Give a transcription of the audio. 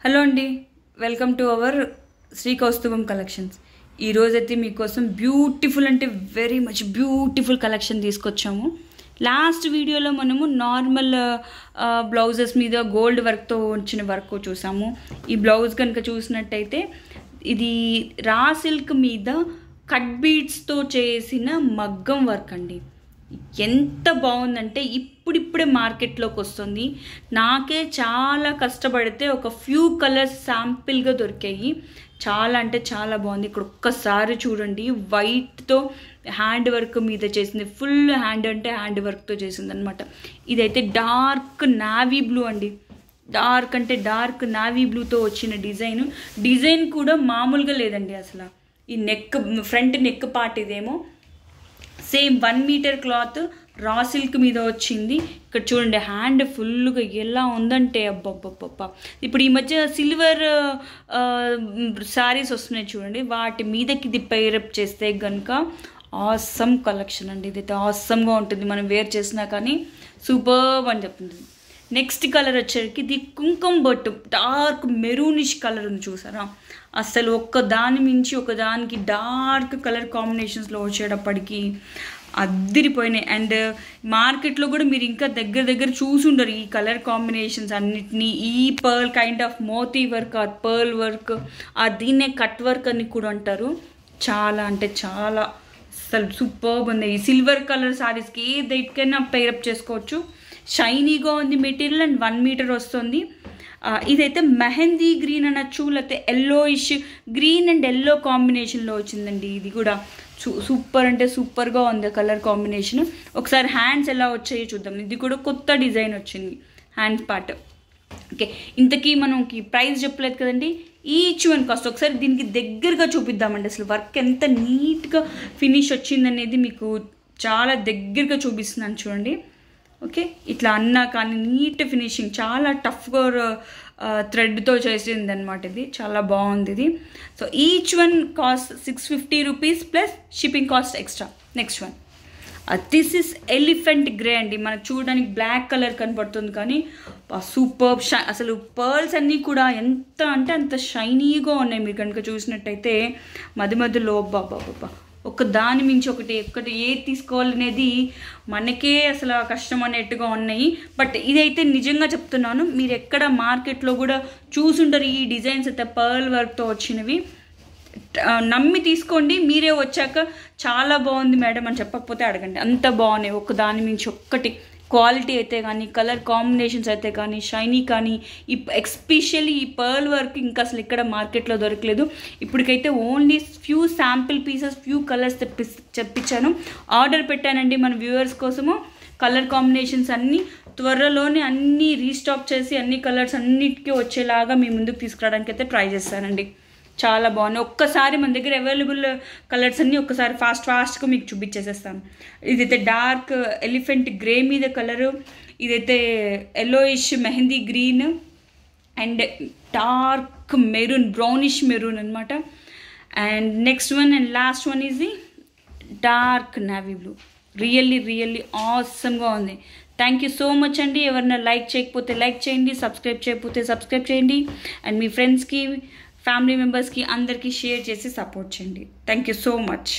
Hello అండి, welcome to our Shri Kaustubham collections. ఈరోజైతే మీకోసం బ్యూటిఫుల్ అంటే వెరీ మచ్ బ్యూటిఫుల్ కలెక్షన్ తీసుకొచ్చాము. లాస్ట్ వీడియోలో మనము నార్మల్ బ్లౌజెస్ మీద గోల్డ్ వర్క్తో వచ్చిన వర్క్ చూసాము. ఈ బ్లౌజ్ కనుక చూసినట్టయితే ఇది రా సిల్క్ మీద కట్ బీడ్స్తో చేసిన మగ్గం వర్క్ అండి. ఎంత బాగుందంటే ఇప్పుడిప్పుడే మార్కెట్లోకి వస్తుంది. నాకే చాలా కష్టపడితే ఒక ఫ్యూ కలర్స్ శాంపిల్గా దొరికాయి. చాలా అంటే చాలా బాగుంది. ఇక్కడ ఒక్కసారి చూడండి, వైట్తో హ్యాండ్ వర్క్ మీద చేసింది, ఫుల్ హ్యాండ్ అంటే హ్యాండ్ వర్క్తో చేసింది అనమాట. ఇదైతే డార్క్ నావీ బ్లూ అండి. డార్క్ అంటే డార్క్ నావీ బ్లూతో వచ్చిన డిజైన్ కూడా మామూలుగా లేదండి అసలు. ఈ నెక్ ఫ్రంట్ నెక్ పార్ట్ ఇదేమో same 1 metre cloth raw silk మీద వచ్చింది. ఇక్కడ చూడండి హ్యాండ్ ఫుల్గా ఎలా ఉందంటే అబ్బబ్బబ్బబ్బ. ఇప్పుడు ఈ మధ్య సిల్వర్ శారీస్ వస్తున్నాయి చూడండి, వాటి మీదకి ఇది పైరప్ చేస్తే కనుక ఆసమ్ కలెక్షన్ అండి. ఇదైతే ఆసమ్గా ఉంటుంది, మనం వేర్ చేసినా కానీ సూపర్బ్ అని చెప్తుంది. నెక్స్ట్ కలర్ వచ్చేసరికి ఇది కుంకుమ బొట్టు, డార్క్ మెరూనిష్ కలర్ ఉంది చూసారా. అసలు ఒక్క దాని మించి ఒక దానికి డార్క్ కలర్ కాంబినేషన్స్లో వచ్చేటప్పటికి అద్దిరిపోయినాయి. అండ్ మార్కెట్లో కూడా మీరు ఇంకా దగ్గర చూసుండరు ఈ కలర్ కాంబినేషన్స్ అన్నిటినీ. ఈ పర్ల్ కైండ్ ఆఫ్ మోతీ work or pearl work or దీన్నే కట్ వర్క్ అని కూడా అంటారు. చాలా అంటే చాలా అసలు సూపర్బ్ ఉంది. ఈ సిల్వర్ కలర్ శారీస్కి ఏ దేనికైనా పైరప్ చేసుకోవచ్చు. షైనీగా ఉంది మెటీరియల్ అండ్ 1 మీటర్ వస్తుంది. ఇదైతే మెహందీ గ్రీన్ అనొచ్చు, లేకపోతే ఎల్లోయిష్ గ్రీన్ అండ్ ఎల్లో కాంబినేషన్లో వచ్చిందండి. ఇది కూడా సూపర్ అంటే సూపర్గా ఉంది కలర్ కాంబినేషన్. ఒకసారి హ్యాండ్స్ ఎలా వచ్చాయో చూద్దాం. ఇది కూడా కొత్త డిజైన్ వచ్చింది హ్యాండ్స్ పార్ట్. ఓకే, ఇంతకీ మనకి ప్రైస్ చెప్పలేదు కదండి. ఈచ్ వన్ కాస్ట్ ఒకసారి దీనికి దగ్గరగా చూపిద్దామండి. అసలు వర్క్ ఎంత నీట్గా ఫినిష్ వచ్చిందనేది మీకు చాలా దగ్గరగా చూపిస్తున్నాను చూడండి. ఓకే, ఇట్లా అన్నా కానీ నీట్ ఫినిషింగ్, చాలా టఫ్గా థ్రెడ్తో చేసింది అనమాట. ఇది చాలా బాగుంది ఇది. So each one cost 650 rupees plus shipping cost extra. Next one this is elephant grey అండి. మనకు చూడడానికి బ్లాక్ కలర్ కనపడుతుంది కానీ సూపర్ అసలు పర్ల్స్ అన్నీ కూడా ఎంత అంటే అంత షైనీగా ఉన్నాయి. మీరు కనుక చూసినట్టయితే మధ్యలో బాబా ఒక దాని మించి ఒకటి ఏది తీసుకోవాలనేది మనకే అసలు కష్టం అనేట్టుగా ఉన్నాయి. బట్ ఇదైతే నిజంగా చెప్తున్నాను, మీరు ఎక్కడ మార్కెట్లో కూడా చూసుంటారు ఈ డిజైన్స్ అయితే పర్ల్ వర్క్తో వచ్చినవి. నమ్మి తీసుకోండి. మీరే వచ్చాక చాలా బాగుంది మేడం అని చెప్పకపోతే అడగండి, అంత బాగున్నాయి. ఒక దాని మించి ఒక్కటి క్వాలిటీ అయితే కానీ, కలర్ కాంబినేషన్స్ అయితే కానీ, షైనీ కానీ, ఎస్పెషల్లీ ఈ పర్ల్ వర్క్ ఇంకా అసలు ఇక్కడ మార్కెట్లో దొరకలేదు. ఇప్పటికైతే only few sample pieces, few colours తెప్పించాను, ఆర్డర్ పెట్టానండి మన వ్యూవర్స్ కోసము. కలర్ కాంబినేషన్స్ అన్నీ త్వరలోనే అన్నీ రీస్టాక్ చేసి అన్ని కలర్స్ అన్నిటికీ వచ్చేలాగా మీ ముందుకు తీసుకురావడానికి అయితే ట్రై చేస్తానండి. చాలా బాగున్నాయి. ఒక్కసారి మన దగ్గర అవైలబుల్ కలర్స్ అన్నీ ఒక్కసారి ఫాస్ట్గా మీకు చూపించేసేస్తాను. ఇదైతే డార్క్ ఎలిఫెంట్ గ్రే మీద కలరు, ఇదైతే yellowish mehndi green and dark maroon, brownish maroon అనమాట. And next one and last one is the dark navy blue. Really ఆసమ్గా ఉంది. థ్యాంక్ యూ సో మచ్ అండి. ఎవరైనా లైక్ చేయకపోతే లైక్ చేయండి, సబ్స్క్రైబ్ చేయకపోతే సబ్స్క్రైబ్ చేయండి. అండ్ మీ ఫ్రెండ్స్కి, ఫ్యామిలీ మెంబర్స్కి అందరికీ షేర్ చేసి సపోర్ట్ చేయండి. Thank you so much.